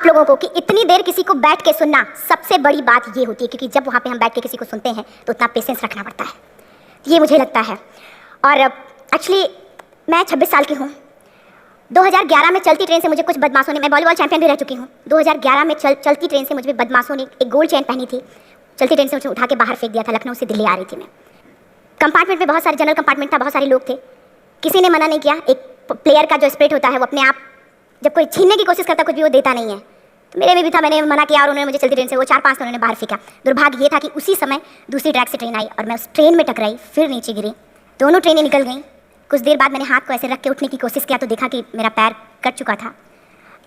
आप लोगों को कि इतनी देर किसी को बैठ के सुनना सबसे बड़ी बात ये होती है, क्योंकि जब वहाँ पे हम बैठ के किसी को सुनते हैं तो उतना पेशेंस रखना पड़ता है, ये मुझे लगता है। और एक्चुअली मैं 26 साल की हूँ। 2011 में चलती ट्रेन से मुझे कुछ बदमाशों ने, मैं वॉलीबॉल चैंपियन भी रह चुकी हूँ, 2011 में चलती ट्रेन से मुझे बदमाशों ने एक गोल्ड चेन पहनी थी, चलती ट्रेन से मुझे उठा के बाहर फेंक दिया था। लखनऊ से दिल्ली आ रही थी मैं। कंपार्टमेंट में बहुत सारे, जनरल कंपार्टमेंट था, बहुत सारे लोग थे, किसी ने मना नहीं किया। एक प्लेयर का जो स्पिरिट होता है वो अपने आप, जब कोई छीनने की कोशिश करता कुछ भी वो देता नहीं है, तो मेरे में भी था, मैंने मना किया और उन्होंने मुझे चलती ट्रेन से वो 4-5 उन्होंने बाहर फेंका। दुर्भाग्य ये था कि उसी समय दूसरी ट्रैक से ट्रेन आई और मैं उस ट्रेन में टकराई, फिर नीचे गिरी, दोनों ट्रेनें निकल गईं। कुछ देर बाद मैंने हाथ को ऐसे रख के उठने की कोशिश किया तो देखा कि मेरा पैर कट चुका था।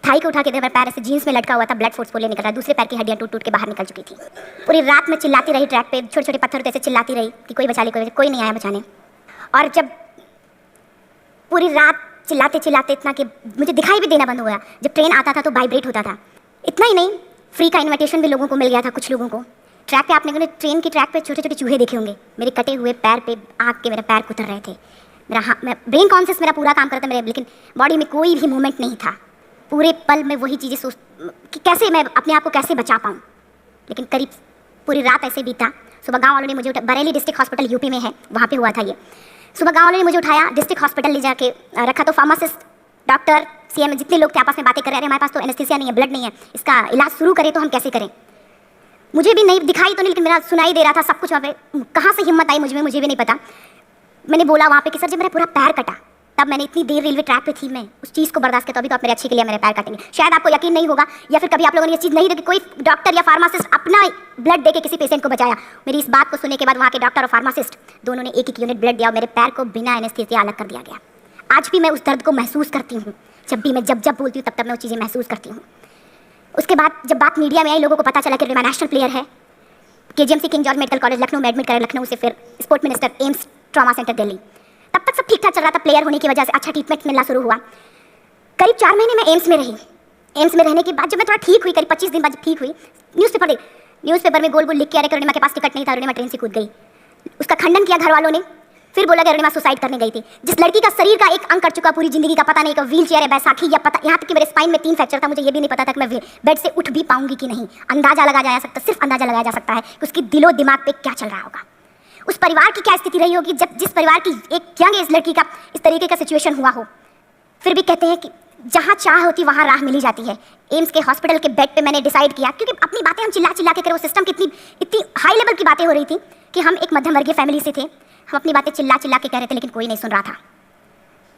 थाई को उठा के देखा, मेरा पैर ऐसे जीन्स में लटका हुआ था, ब्लड फोर्स निकल रहा, दूसरे पैर की हड्डियाँ टूट टूट के बाहर निकल चुकी थी। पूरी रात में चिल्लाती रही ट्रैक पे, छोटे छोटे पत्थर ऐसे चिल्लाती रही कि कोई बचा ले, कोई नहीं आया बचाने। और जब पूरी रात चिल्लाते चिल्लाते इतना कि मुझे दिखाई भी देना बंद हो गया, जब ट्रेन आता था तो वाइब्रेट होता था। इतना ही नहीं, फ्री का इन्विटेशन भी लोगों को मिल गया था, कुछ लोगों को। ट्रैक पे आपने ट्रेन की ट्रैक पे छोटे छोटे चूहे देखे होंगे, मेरे कटे हुए पैर पे आग के मेरे पैर कुतर रहे थे। मेरा हाथ, मैं ब्रेन कॉन्शियस मेरा पूरा काम करता मेरे, लेकिन बॉडी में कोई भी मूवमेंट नहीं था। पूरे पल में वही चीज़ें सोच कि कैसे मैं अपने आप को कैसे बचा पाऊँ। लेकिन करीब पूरी रात ऐसे बीता। सुबह गाँव वालों ने मुझे बरेली डिस्ट्रिक्ट हॉस्पिटल यूपी में है, वहाँ पे हुआ था ये। सुबह गाँव वालों ने मुझे उठाया, डिस्ट्रिक्ट हॉस्पिटल ले जाके रखा, तो फार्मासिस्ट, डॉक्टर, सीएम जितने लोग थे आपस में बातें कर रहे हैं, हमारे पास तो एनेस्थीसिया नहीं है, ब्लड नहीं है, इसका इलाज शुरू करें तो हम कैसे करें। मुझे भी नहीं दिखाई तो नहीं, लेकिन मेरा सुनाई दे रहा था सब कुछ। वहाँ पे कहाँ से हिम्मत आई मुझे भी नहीं पता। मैंने बोला वहाँ पे कि सर जब मेरा पूरा पैर कटा, तब मैंने इतनी देर रेलवे ट्रैक पे थी, मैं उस चीज़ को बर्दाश्त किया, तो अभी तो आप मेरे अच्छे के लिए मेरे पैर काटेंगे। शायद आपको यकीन नहीं होगा, या फिर कभी आप लोगों ने ये चीज़ नहीं देखी, कोई डॉक्टर या फार्मासिस्ट अपना ब्लड दे के किसी पेशेंट को बचाया। मेरी इस बात को सुनने के बाद वहाँ के डॉक्टर और फार्मासिस्ट दोनों ने एक यूनिट ब्लड दिया और मेरे पैर को बिना एनेस्थीसिया अलग कर दिया गया। आज भी मैं उस दर्द को महसूस करती हूँ, जब भी मैं जब बोलती हूँ तब मैं वो चीज़ें महसूस करती हूँ। उसके बाद जब बात मीडिया में आई, लोगों को पता चला कि रिमा नेशनल प्लेयर है, KGMC king George medical college Lucknow में एडमिट करा, लखनऊ से फिर sport minister, AIIMS trauma centre Delhi. तब तक सब ठीक ठाक चल रहा था, प्लेयर होने की वजह से अच्छा ट्रीटमेंट मिलना शुरू हुआ। करीब 4 महीने मैं एम्स में रही। एम्स में रहने के बाद जब मैं थोड़ा ठीक हुई, करीब 25 दिन बाद जब ठीक हुई, न्यूज़पेपर में गोल गोल लिख के आ रहे, अरुणिमा के पास टिकट नहीं था, अरुणिमा ट्रेन से कूद गई। उसका खंडन किया घर वालों ने, फिर बोला कि अरुणिमा सुसाइड करने गई थी। जिस लड़की का शरीर का एक अंग कट चुका, पूरी जिंदगी का पता नहीं, व्हील चेयर है, बैसाखी या पता, यहाँ तक कि मेरे स्पाइन में 3 फ्रैक्चर था, मुझे ये भी नहीं पता था कि मैं बेड से उठ भी पाऊंगी कि नहीं। अंदाजा लगाया जा सकता, सिर्फ अंदाजा लगाया जा सकता है कि उसकी दिलो दिमाग पे क्या चल रहा होगा, उस परिवार की क्या स्थिति रही होगी जब जिस परिवार की एक यंग एज लड़की का इस तरीके का सिचुएशन हुआ हो। फिर भी कहते हैं कि जहाँ चाह होती वहाँ राह मिली जाती है। एम्स के हॉस्पिटल के बेड पे मैंने डिसाइड किया, क्योंकि अपनी बातें हम चिल्ला चिल्ला के करें, वो सिस्टम की इतनी हाई लेवल की बातें हो रही थी कि हम एक मध्यम वर्गीय फैमिली से थे, हम अपनी बातें चिल्ला चिल्ला के कह रहे थे, लेकिन कोई नहीं सुन रहा था।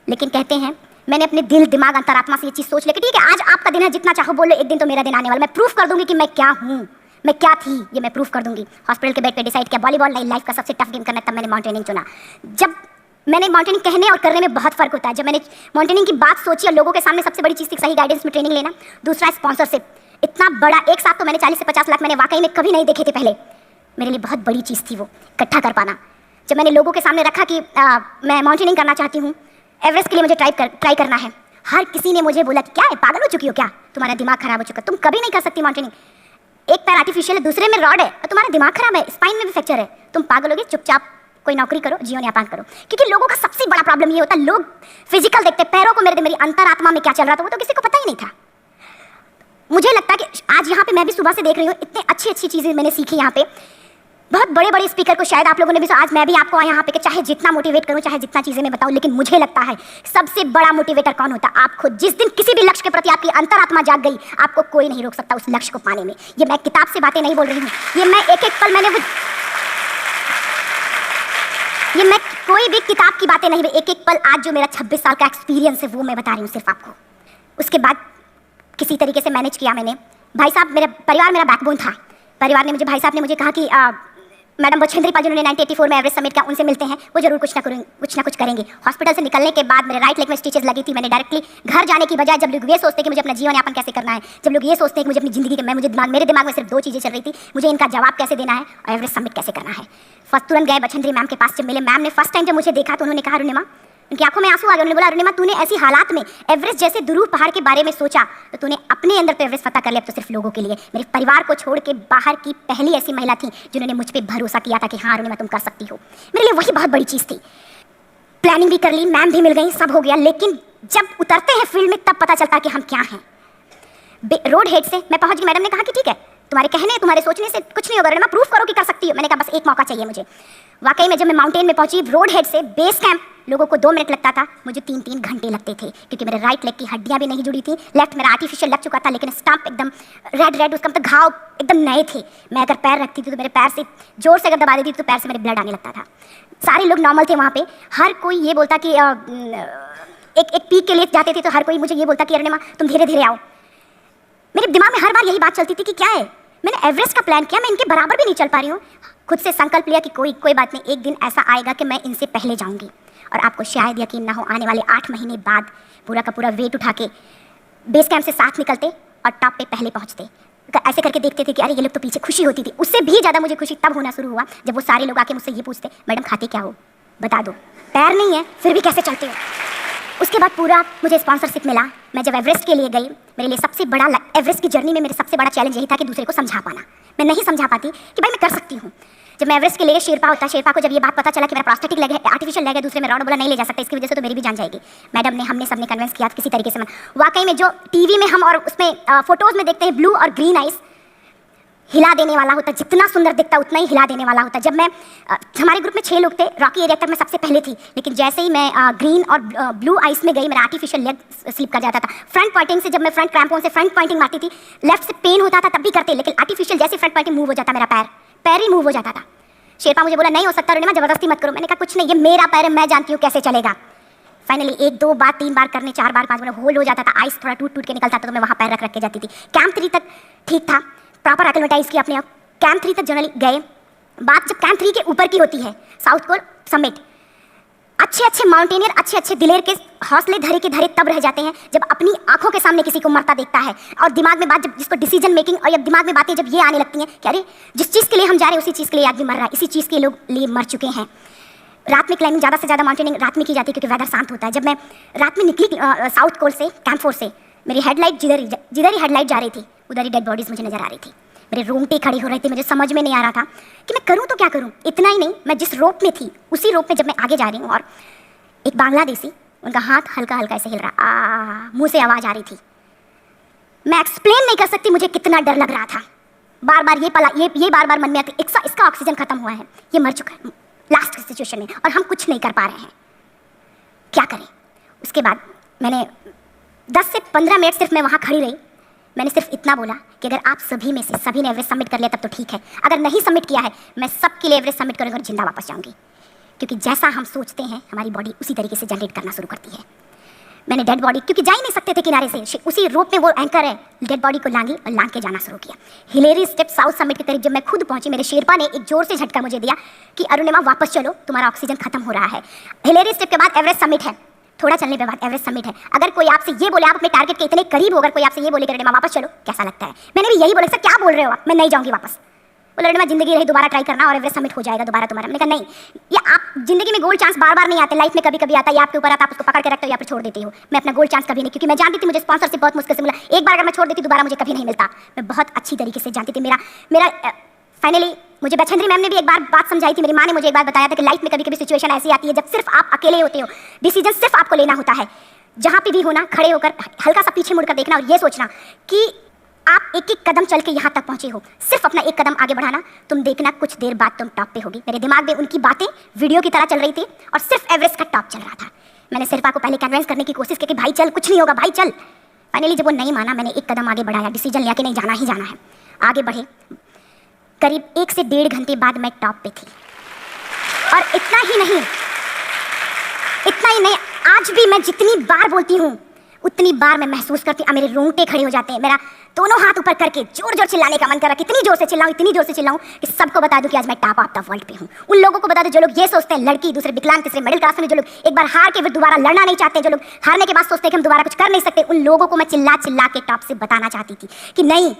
लेकिन कहते हैं मैंने अपने दिल दिमाग अंतरात्मा से ये चीज़ सोच ली कि ठीक है, आज आपका दिन है, जितना चाहो बोलो, एक दिन तो मेरा दिन आने वाला, मैं प्रूफ कर दूंगी कि मैं क्या हूँ, मैं क्या थी, ये मैं प्रूफ कर दूंगी। हॉस्पिटल के बेड पे डिसाइड किया वॉलीबॉल नहीं, लाइफ का सबसे टफ गेम करना, तब मैंने माउंटेनिंग चुना। जब मैंने माउंटेनिंग कहने और करने में बहुत फर्क होता है। जब मैंने माउंटेनिंग की बात सोची और लोगों के सामने, सबसे बड़ी चीज़ थी सही गाइडेंस में ट्रेनिंग लेना, दूसरा स्पॉन्सरशिप। इतना बड़ा एक साथ तो मैंने 40 से 50 लाख मैंने वाकई में कभी नहीं देखे थे पहले। मेरे लिए बहुत बड़ी चीज़ थी वो इकट्ठा कर पाना। जब मैंने लोगों के सामने रखा कि मैं माउंटेनिंग करना चाहती हूँ, एवरेस्ट के लिए मुझे ट्राई करना है, हर किसी ने मुझे बोला कि क्या है, पागल हो चुकी हो क्या, तुम्हारा दिमाग खराब हो चुका, तुम कभी नहीं कर सकती माउंटेनिंग। एक पैर आर्टिफिशियल है, दूसरे में रॉड है, और तुम्हारा दिमाग खराब है, स्पाइन में भी फ्रैक्चर है, तुम पागल होगे, चुपचाप कोई नौकरी करो, जीवन यापन करो। क्योंकि लोगों का सबसे बड़ा प्रॉब्लम ये होता है, लोग फिजिकल देखते, पैरों को मेरी अंतरात्मा में क्या चल रहा था वो तो किसी को पता ही नहीं था। मुझे लगता है कि आज यहाँ पे मैं भी सुबह से देख रही हूँ, इतनी अच्छी अच्छी चीज़ें मैंने सीखी यहाँ पे। बहुत बड़े बड़े स्पीकर को शायद आप लोगों ने भी, आज मैं भी आपको यहाँ पे कि चाहे जितना मोटिवेट करूँ, चाहे जितना चीज़ें मैं बताऊँ, लेकिन मुझे लगता है सबसे बड़ा मोटिवेटर कौन होता है? आप खुद। जिस दिन किसी भी लक्ष्य के प्रति आपकी अंतरात्मा जाग गई, आपको कोई नहीं रोक सकता उस लक्ष्य को पाने में। ये मैं किताब से बातें नहीं बोल रही हूँ, ये मैं एक एक पल ये मैं कोई भी किताब की बातें नहीं, एक एक पल आज जो मेरा 26 साल का एक्सपीरियंस है वो मैं बता रही हूँ सिर्फ आपको। उसके बाद किसी तरीके से मैनेज किया मैंने। भाई साहब, मेरा परिवार मेरा बैकबोन था। परिवार ने मुझे, भाई साहब ने मुझे कहा कि मैडम बछेंद्री पाल जिन्होंने 1984 में एवरेस्ट समिट का, उनसे मिलते हैं, वो जरूर कुछ ना कुछ करेंगे। हॉस्पिटल से निकलने के बाद मेरे राइट लेग में स्टिचेस लगी थी। मैंने डायरेक्टली घर जाने की बजाय, जब लोग ये सोचते हैं कि मुझे अपना जीवन यापन कैसे करना है, जब लोग ये सोचते हैं कि मुझे अपनी जिंदगी के, मेरे दिमाग में सिर्फ 2 चीज़ें चल रही थी, मुझे इनका जवाब कैसे देना है और एवरेस्ट समिट कैसे करना है। फर्स्ट तुरंत गए बछेंद्री मैम के पास। जब मिले, मैम ने फर्स्ट टाइम जब मुझे देखा तो उन्होंने कहा, अरुणिमा, उनकी आंखों में आंसू आ गए। उन्होंने बोला, अरुणिमा, तूने ऐसी हालात में एवरेस्ट जैसे दुरूह पहाड़ के बारे में सोचा तो तूने अपने अंदर पे एवरेस्ट फतह कर लिया, तो सिर्फ लोगों के लिए। मेरे परिवार को छोड़ के बाहर की पहली ऐसी महिला थी जिन्होंने मुझ पर भरोसा किया था कि हाँ अरुणिमा, तुम कर सकती हो। मेरे लिए वही बहुत बड़ी चीज़ थी। प्लानिंग भी कर ली, मैम भी मिल गई, सब हो गया, लेकिन जब उतरते हैं फील्ड में तब पता चलता है कि हम क्या हैं। रोड हेड से मैं पहुंच गई। मैडम ने कहा कि ठीक है, तुम्हारे कहने तुम्हारे सोचने से कुछ नहीं होगा रणिमा, प्रूफ करो कि कर सकती हो। मैंने कहा बस एक मौका चाहिए मुझे। वाकई में जब मैं माउंटेन में पहुंची, रोड हेड से बेस कैंप लोगों को 2 मिनट लगता था, मुझे 3-3 घंटे लगते थे, क्योंकि मेरे राइट लेग की हड्डियां भी नहीं जुड़ी थी। लेफ्ट मेरा आर्टिफिशियल लग चुका था, लेकिन स्टंप एकदम रेड, उसका मतलब घाव एकदम नए थे। मैं अगर पैर रखती थी तो मेरे पैर से जोर से अगर दबा देती तो पैर से मेरे ब्लड आने लगता था। सारे लोग नॉर्मल थे वहाँ पे। हर कोई ये बोलता कि एक पीक के लिए जाते थे तो हर कोई मुझे ये बोलता कि रणिमा तुम धीरे धीरे आओ। मेरे दिमाग में हर बार यही बात चलती थी कि क्या है, मैंने एवरेस्ट का प्लान किया, मैं इनके बराबर भी नहीं चल पा रही हूँ। खुद से संकल्प लिया कि कोई बात नहीं, एक दिन ऐसा आएगा कि मैं इनसे पहले जाऊंगी। और आपको शायद यकीन ना हो, आने वाले 8 महीने बाद पूरा का पूरा वेट उठा के बेस कैंप से साथ निकलते और टॉप पे पहले पहुंचते। ऐसे करके देखते थे कि अरे ये लोग तो पीछे। खुशी होती थी, उससे भी ज़्यादा मुझे खुशी तब होना शुरू हुआ जब वो सारे लोग आके मुझसे ये पूछते, मैडम खाते क्या हो, बता दो, पैर नहीं है फिर भी कैसे चलते हो। उसके बाद पूरा मुझे स्पॉन्सरशिप मिला। मैं जब एवरेस्ट के लिए गई, मेरे लिए सबसे बड़ा एवरेस्ट की जर्नी में मेरे सबसे बड़ा चैलेंज यही था कि दूसरे को समझा पाना। मैं नहीं समझा पाती कि भाई मैं कर सकती हूँ। जब मैं एवरेस्ट के लिए शेरपा होता, शेरपा को जब ये बात पता चला कि मेरा प्रोस्थेटिक लेग है, आर्टिफिशियल लेग है, दूसरे में रॉड बोला नहीं ले जा सकता, इसकी वजह से तो मेरी भी जान जाएगी। मैडम ने, हमने सबने कन्विंस किया किसी तरीके से। वाकई में जो टीवी में हम और उसमें फोटोज में देखते हैं ब्लू और ग्रीन आइस, हिला देने वाला होता, जितना सुंदर दिखता उतना ही हिला देने वाला होता। जब मैं हमारे ग्रुप में 6 लोग थे, रॉकी एरिया तक मैं सबसे पहले थी, लेकिन जैसे ही मैं ग्रीन और ब्लू आइस में गई, मेरा आर्टिफिशियल लेग स्लिप कर जाता था। फ्रंट पॉइंटिंग से जब मैं फ्रंट क्रैम्पोन से फ्रंट पॉइंटिंग मारती थी, लेफ्ट से पेन होता था तब भी करते, लेकिन आर्टिफिशियल जैसे फ्रंट पॉइंटिंग मूव हो जाता, मेरा पैर ही मूव हो जाता था। शेरपा मुझे बोला नहीं हो सकता रणिमा, जबरदस्ती मत करो। मैंने कहा कुछ नहीं, ये मेरा पैर है, मैं जानती हूँ कैसे चलेगा। फाइनली 1-2 बार 3 बार करने, 4 बार 5 बार होल्ड हो जाता था, आइस थोड़ा टूट के निकलता था, तो मैं वहाँ पैर रख के जाती थी। कैंप 3 तक ठीक था, प्रॉपर एक्लिमेटाइज किया अपने आप। कैंप 3 तक जनरली गए। बात जब कैंप 3 के ऊपर की होती है, साउथ कोर समिट, अच्छे माउंटेनियर, अच्छे दिलेर के हौसले धरे के धरे तब रह जाते हैं जब अपनी आंखों के सामने किसी को मरता देखता है, और दिमाग में बात जब जिसको डिसीजन मेकिंग, और जब दिमाग में बातें जब ये आने लगती हैं कि अरे जिस चीज़ के लिए हम जा रहे हैं उसी चीज़ के लिए आदमी मर रहा है, इसी चीज़ के लोग लिए मर चुके हैं। रात में क्लाइंबिंग ज़्यादा से ज़्यादा माउंटेनिंग रात में की जाती है क्योंकि वेदर शांत होता है। जब मैं रात में निकली साउथ कोर से, कैंप 4 से, मेरी हेडलाइट जिधर ही हेडलाइट जा रही थी उधर ही डेड बॉडीज मुझे नजर आ रही थी। मेरे रोंगटे खड़ी हो रहे थे, मुझे समझ में नहीं आ रहा था कि मैं करूं तो क्या करूं। इतना ही नहीं, मैं जिस रोप में थी उसी रोप में जब मैं आगे जा रही हूं और एक बांग्लादेशी, उनका हाथ हल्का हल्का ऐसे हिल रहा, मुंह से आवाज़ आ रही थी। मैं एक्सप्लेन नहीं कर सकती मुझे कितना डर लग रहा था। बार बार ये बार बार मन में आती, इसका ऑक्सीजन खत्म हुआ है, ये मर चुका है लास्ट सिचुएशन में, और हम कुछ नहीं कर पा रहे हैं, क्या करें। उसके बाद मैंने 10 से 15 मिनट सिर्फ मैं वहाँ खड़ी रही। मैंने सिर्फ इतना बोला कि अगर आप सभी में से सभी ने एवरेस्ट सबमिट कर लिया तब तो ठीक है, अगर नहीं सबमिट किया है मैं सबके लिए एवरेस्ट सबमिट करूँगी और जिंदा वापस जाऊँगी, क्योंकि जैसा हम सोचते हैं हमारी बॉडी उसी तरीके से जनरेट करना शुरू करती है। मैंने डेड बॉडी, क्योंकि जा ही नहीं सकते थे किनारे से, उसी रोप में वो एंकर है, डेड बॉडी को लांगी और लांग के जाना शुरू किया। हिलेरी स्टेप साउथ समिट के करीब जब मैं खुद पहुंची, मेरे शेरपा ने एक जोर से झटका मुझे दिया कि अरुणिमा वापस चलो, तुम्हारा ऑक्सीजन खत्म हो रहा है। हिलेरी स्टेप के बाद एवरेस्ट समिट है, थोड़ा चलने के बाद एवरेस्ट समिट है। अगर कोई आपसे ये बोले, आप अपने टारगेट के इतने करीब हो, अगर कोई आपसे ये बोले कि अरुणिमा वापस चलो, कैसा लगता है। मैंने भी यही बोला, सर क्या बोल रहे हो आप, मैं नहीं जाऊँगी वापस। बोले अरुणिमा जिंदगी रही, दोबारा ट्राई करना और एवरेस्ट समिट हो जाएगा दोबारा तुम्हारा। मैंने कहा नहीं, ये आप जिंदगी में गोल्ड चांस बार बार नहीं आते, लाइफ में कभी कभी आता है, आपके ऊपर आता, आप उसको पकड़ के रखते हो या फिर छोड़ देते हो। मैं अपना गोल्ड चांस कभी नहीं, क्योंकि मैं जानती थी मुझे स्पॉन्सरशिप बहुत मुश्किल से मिला, एक बार अगर मैं छोड़ देती दोबारा मुझे कभी नहीं मिलता। मैं बहुत अच्छी तरीके से जानती थी। मेरा फाइनली मुझे बछेंद्री मैम ने भी एक बार बात समझाई थी, मेरी माँ ने मुझे एक बार बताया था कि लाइफ में कभी कभी सिचुएशन ऐसी आती है जब सिर्फ आप अकेले होते हो, डिसीजन सिर्फ आपको लेना होता है। जहाँ पे भी होना, खड़े होकर हल्का सा पीछे मुड़कर देखना और ये सोचना कि आप एक एक कदम चल के यहाँ तक पहुँचे हो, सिर्फ अपना एक कदम आगे बढ़ाना, तुम देखना कुछ देर बाद तुम टॉप पे होगी। मेरे दिमाग में उनकी बातें वीडियो की तरह चल रही थी और सिर्फ एवरेस्ट का टॉप चल रहा था। मैंने सिर्फा को पहले कन्विंस करने की कोशिश की कि भाई चल, कुछ नहीं होगा भाई चल। फाइनली जब वो नहीं माना, मैंने एक कदम आगे बढ़ाया, डिसीजन लिया कि नहीं, जाना ही जाना है। आगे बढ़े, करीब 1 से 1.5 घंटे बाद मैं टॉप पे थी। और इतना ही नहीं, आज भी मैं जितनी बार बोलती हूँ उतनी बार मैं महसूस करती हूँ, मेरे रोंगटे खड़े हो जाते हैं, मेरा दोनों हाथ ऊपर करके जोर जोर चिल्लाने का मन कर रहा है। कितनी जोर से चिल्लाऊं कि सबको बता दूं कि आज मैं टॉप ऑफ द वर्ल्ड पे हूँ। उन लोगों को बता दूं जो लोग ये सोचते हैं, लड़की, दूसरे विकलांग, तीसरे मिडिल क्लास में, जो लोग एक बार हार के फिर दोबारा लड़ना नहीं चाहते, जो लोग हारने के बाद सोचते हैं कि हम दोबारा कुछ कर नहीं सकते, उन लोगों को मैं चिल्ला चिल्ला के टॉप से बताना चाहती थी कि नहीं,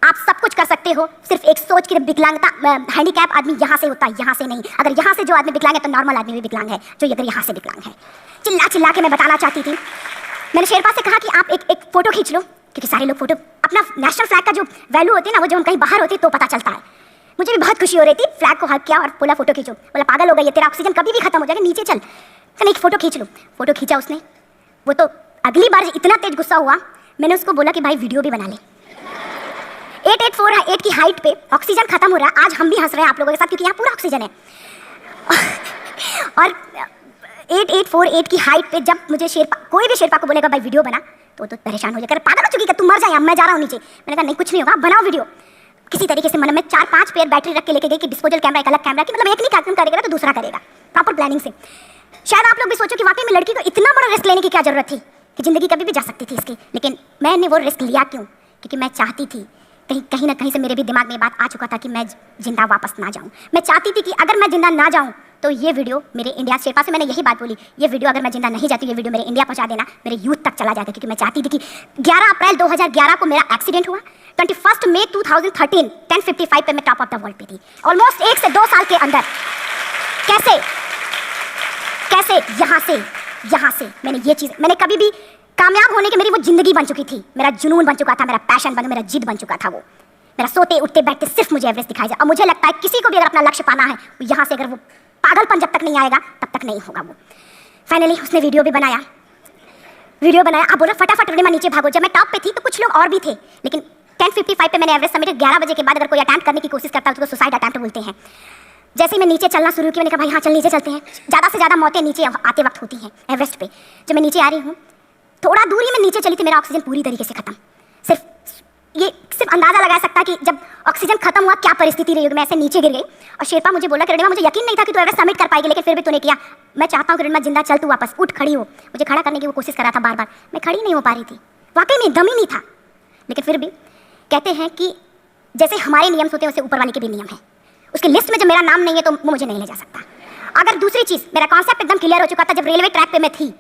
आप सब कुछ कर सकते हो। सिर्फ एक सोच की विकलांगता, हैंडीकैप आदमी यहाँ से होता है, यहाँ से नहीं। अगर यहाँ से जो आदमी विकलांग है तो नॉर्मल आदमी भी विकलांग है, जो अगर यहाँ से विकलांग है। चिल्ला चिल्ला के मैं बताना चाहती थी। मैंने शेरपा से कहा कि आप एक फोटो खींच लो, क्योंकि सारे लोग फोटो, अपना नेशनल फ्लैग का जो वैल्यू होती है ना, वो जब हम कहीं बाहर होती है तो पता चलता है। मुझे भी बहुत खुशी हो रही थी, फ्लैग को हक किया और बोला फोटो खींचो। बोला पागल हो गई है, तेरा ऑक्सीजन कभी भी खत्म हो जाएगा, नीचे चल। कहने एक फोटो खींच लो। फोटो खींचा उसने। वो तो अगली बार इतना तेज गुस्सा हुआ, मैंने उसको बोला कि भाई वीडियो भी बना ले। 8848 की हाइट पे ऑक्सीजन खत्म हो रहा है, आज हम भी हंस रहे हैं आप लोगों के साथ क्योंकि यहाँ पूरा ऑक्सीजन है। और 8848 की हाइट पे जब मुझे शेरपा, कोई भी शेरपा को बोलेगा भाई वीडियो बना, तो परेशान हो जाएगा, पागल हो चुकी है, तू मर जाए, मैं जा रहा हूँ नीचे। मैंने कहा नहीं कुछ नहीं होगा, बनाओ वीडियो। किसी तरीके से मन में 4-5 पेयर बैटरी रख के लेके गई कि डिस्पोजल कैमरा एक अलग कैमरा की, मतलब एक नहीं काम करेगा तो दूसरा करेगा, प्रॉपर प्लानिंग से। शायद आप लोग भी सोचो कि वाकई में लड़की को इतना बड़ा रिस्क लेने की क्या जरूरत थी कि जिंदगी कभी भी जा सकती थी इसकी, लेकिन मैंने वो रिस्क लिया क्यों? क्योंकि मैं चाहती थी, कहीं ना कहीं से मेरे भी दिमाग में बात आ चुका था कि मैं जिंदा वापस ना जाऊं। मैं चाहती थी कि अगर मैं जिंदा ना जाऊं तो ये वीडियो मेरे इंडिया शेरपा से मैंने यही बात बोली, ये वीडियो अगर मैं जिंदा नहीं जाती, ये वीडियो मेरे इंडिया पहुंचा देना, मेरे यूथ तक चला जाता, क्योंकि मैं चाहती थी कि 11 अप्रैल 2011 को मेरा एक्सीडेंट हुआ, 21 मई 2013 10:55 पे मैं टॉप ऑफ द वर्ल्ड पे थी। ऑलमोस्ट 1 से 2 साल के अंदर कैसे यहाँ से मैंने ये चीज़, मैंने कभी भी कामयाब होने की मेरी वो जिंदगी बन चुकी थी, मेरा जुनून बन चुका था, मेरा पैशन बन, मेरा जिद बन चुका था, वो मेरा सोते उठते बैठते सिर्फ मुझे एवरेस्ट दिखाई जाए। और मुझे लगता है किसी को भी अगर अपना लक्ष्य पाना है, यहाँ से अगर वो पागलपन जब तक नहीं आएगा तब तक नहीं होगा वो। फाइनली उसने वीडियो बनाया। आप बोलो फटाफट रिमा नीचे भागो। जब मैं टॉप पे थी तो कुछ लोग और भी थे, लेकिन 10:55 पे मैंने एवरेस्ट समिट 11 बजे के बाद अगर कोई अटेम्प्ट करने की कोशिश करता है तो उसको सुसाइड अटेम्प्ट बोलते हैं। जैसे ही मैं नीचे चलना शुरू किया, मैंने कहा भाई हाँ चल नीचे चलते हैं। ज़्यादा से ज़्यादा मौतें नीचे आते वक्त होती हैं एवरेस्ट पे। जब मैं नीचे आ रही हूँ, थोड़ा दूर ही मैं नीचे चली थी, मेरा ऑक्सीजन पूरी तरीके से खत्म। सिर्फ अंदाजा लगा सकता है कि जब ऑक्सीजन खत्म हुआ क्या परिस्थिति रही होगी। मैं ऐसे नीचे गिर गई और शेरपा मुझे बोला कि रिमा मुझे यकीन नहीं था कि तू एवरेस्ट समिट कर पाएगी, लेकिन फिर भी तूने किया। मैं चाहता हूँ कि रिमा जिंदा चल, तू वापस उठ, खड़ी हो। मुझे खड़ा करने की वो कोशिश कर रहा था बार बार, मैं खड़ी नहीं हो पा रही थी, वाकई में दम ही नहीं था। लेकिन फिर भी कहते हैं कि जैसे हमारे नियम होते हैं वैसे ऊपर वाले के भी नियम है। उसकी लिस्ट में जब मेरा नाम नहीं है तो वो मुझे नहीं ले जा सकता। अगर दूसरी चीज़, मेरा कॉन्सेप्ट एकदम क्लियर हो चुका था। जब रेलवे ट्रैक पे मैं थी,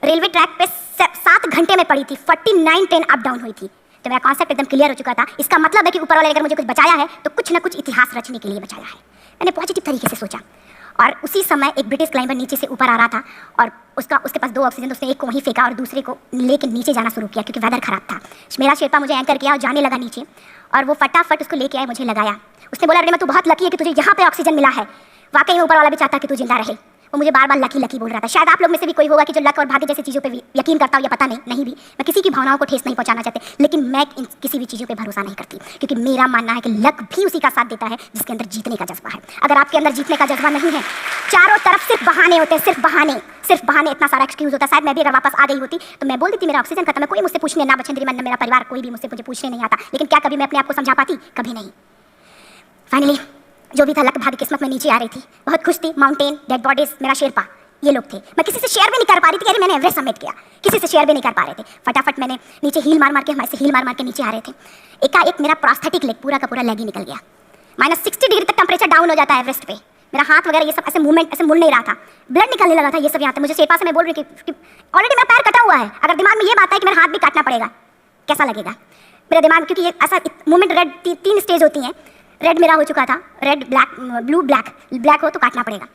रेलवे ट्रैक पे 7 घंटे में पड़ी थी, 49 ट्रेन अप डाउन हुई थी, तो मेरा कॉन्सेप्ट एकदम क्लियर हो चुका था। इसका मतलब है कि ऊपर वाले अगर मुझे कुछ बचाया है तो कुछ ना कुछ इतिहास रचने के लिए बचाया है। मैंने पॉजिटिव तरीके से सोचा। और उसी समय एक ब्रिटिश क्लाइंबर नीचे से ऊपर आ रहा था और उसके पास 2 ऑक्सीजन, उसने एक को वहीं फेंका और दूसरे को लेके नीचे जाना शुरू किया क्योंकि वेदर खराब था। मेरा शेरपा मुझे एंकर किया और जाने लगा नीचे, और वो फटाफट उसको लेके आए, मुझे लगाया। उसने बोला रिमा तू बहुत लकी है कि तुझे यहाँ पे ऑक्सीजन मिला है। वाकई में ऊपर वाला भी चाहता कि तू जिंदा रहे। वो मुझे बार बार लकी बोल रहा था। शायद आप लोग में से भी कोई होगा कि जो लक और भाग्य जैसी चीज़ों पे यकीन करता हो, या पता नहीं भी। मैं किसी की भावनाओं को ठेस नहीं पहुंचाना चाहती, लेकिन मैं किसी भी चीज़ों पे भरोसा नहीं करती, क्योंकि मेरा मानना है कि लक भी उसी का साथ देता है जिसके अंदर जीतने का जज्बा है। अगर आपके अंदर जीतने का जज्बा नहीं है, चारों तरफ सिर्फ बहाने होते हैं, सिर्फ बहाने, इतना सारा एक्सक्यूज होता है। शायद मैं भी अगर वापस आ गई होती तो मैं बोल देती मेरा ऑक्सीजन खत्म है, कोई मुझसे पूछने ना बचेंद्री मन, मेरा परिवार, कोई भी मुझसे पूछने नहीं आता। लेकिन क्या कभी मैं अपने आप को समझा पाती? कभी नहीं। फाइनली जो भी था, लक भाग्य किस्मत में नीचे आ रही थी, बहुत खुश थी। माउंटेन, डेड बॉडीज, मेरा शेरपा, ये लोग थे। मैं किसी से शेयर भी नहीं कर पा रही थी कि अरे मैंने एवरेस्ट समिट किया, किसी से शेयर भी नहीं कर पा रहे थे। फटाफट मैंने नीचे हील मार के, हमारे से हील मार के नीचे आ रहे थे। एकाएक मेरा प्रोस्थेटिक लेग, पूरा का पूरा लेग ही निकल गया। -60 डिग्री तक टेम्परेचर डाउन हो जाता है एवरेस्ट पे। मेरा हाथ वगैरह ये सब ऐसे मूवमेंट, ऐसे मुड़ नहीं रहा था, ब्लड निकलने लगा था, ये सब यहाँ पे। मुझे शेरपा से मैं बोल रही कि ऑलरेडी मेरा पैर कटा हुआ है, अगर दिमाग में ये बात है कि मेरा हाथ भी काटना पड़ेगा, कैसा लगेगा मेरे दिमाग में? क्योंकि ये ऐसा मूवमेंट, रेड 3 स्टेज होती हैं। रेड मेरा हो चुका था, रेड, ब्लैक, ब्लू, ब्लैक हो तो काटना पड़ेगा।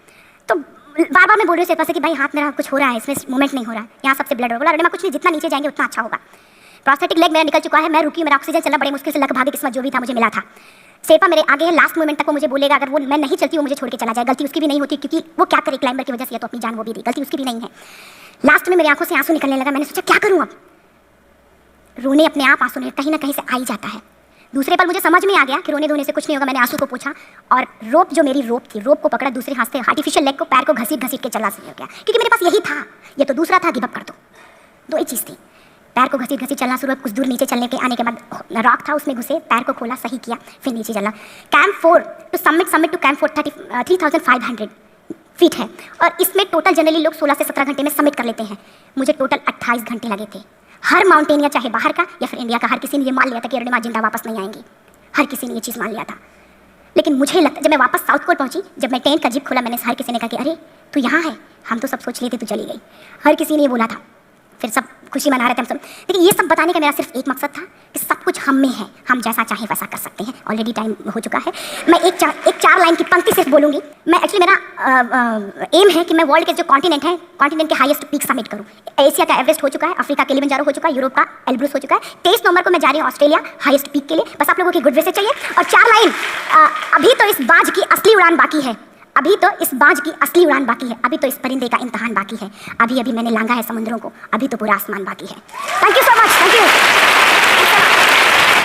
तो बार बार मैं बोल रही हूँ शेरपा से कि भाई हाथ मेरा कुछ हो रहा है, इसमें मूवमेंट नहीं हो रहा है, यहाँ सबसे ब्लड हो। बोला अरे मैं कुछ नहीं, जितना नीचे जाएंगे उतना अच्छा होगा। प्रोस्थेटिक लेग मेरा निकल चुका है, मैं रुकी, मेरा ऑक्सीजन चलना बड़े मुश्किल से, लक भाग्य किस्मत जो भी था मुझे मिला था। शेरपा मेरे आगे है, लास्ट मोमेंट तक वो मुझे बोलेगा अगर वो मैं नहीं चलती, वो मुझे छोड़ के चला जाए। गलती उसकी भी नहीं होती, क्योंकि वो क्या करे, क्लाइंबर की वजह से तो अपनी जान वो भी दी, गलती उसकी भी नहीं है। लास्ट में मेरी आंखों से आंसू निकलने लगा। मैंने सोचा क्या करूँ अब? रोने अपने आप आंसू नहीं, कहीं ना कहीं से आ ही जाता है। दूसरे पल मुझे समझ में आ गया कि रोने धोने से कुछ नहीं होगा। मैंने आंसू को पूछा और रोप, जो मेरी रोप थी, रोप को पकड़ा, दूसरे हाथ से आर्टिफिशियल लेग को, पैर को घसीट के चला शुरू हो गया, क्योंकि मेरे पास यही था। ये तो दूसरा था, गिव अप कर दो ही चीज़ थी। पैर को घसीट चलना शुरू। कुछ दूर नीचे चलने के आने के बाद रॉक था, उसमें घुसे, पैर को खोला, सही किया, फिर नीचे चला। Camp 4 to summit to camp 4 3500 feet है, और इसमें टोटल जनरली लोग 16 से 17 घंटे में समिट कर लेते हैं। मुझे टोटल 28 घंटे लगे थे। हर माउंटेनियर, चाहे बाहर का या फिर इंडिया का, हर किसी ने ये मान लिया था कि अरुणिमा जिंदा वापस नहीं आएंगी। हर किसी ने ये चीज़ मान लिया था। लेकिन मुझे लगता, जब मैं वापस साउथ पोल पहुंची, जब मैं टेंट का जिप खोला, मैंने हर किसी ने कहा कि अरे तू यहाँ है, हम तो सब सोच लिए थे तू चली गई। हर किसी ने ये बोला था। फिर सब खुशी मना रहे थे हम सब। लेकिन ये सब बताने का मेरा सिर्फ एक मकसद था कि सब कुछ हम में है, हम जैसा चाहे वैसा कर सकते हैं। ऑलरेडी टाइम हो चुका है। मैं एक चार लाइन की पंक्ति सिर्फ बोलूँगी। मैं एक्चुअली, मेरा एम है कि मैं वर्ल्ड के जो कॉन्टिनेंट है, कॉन्टिनेंट के हाईएस्ट पीक समिट करूँ। एशिया का एवरेस्ट हो चुका है, अफ्रीका के किलिमंजारो हो चुका है, यूरोप का एल्ब्रुस हो चुका है। 23 नवंबर को मैं जा रही हूँ ऑस्ट्रेलिया हाईएस्ट पीक के लिए। बस आप लोगों की गुड विशेस चाहिए। और 4 लाइन, अभी तो इस बाज की असली उड़ान बाकी है, अभी तो इस बाज की असली उड़ान बाकी है, अभी तो इस परिंदे का इम्तिहान बाकी है, अभी मैंने लांघा है समुद्रों को, अभी तो पूरा आसमान बाकी है। Thank you so much, thank you.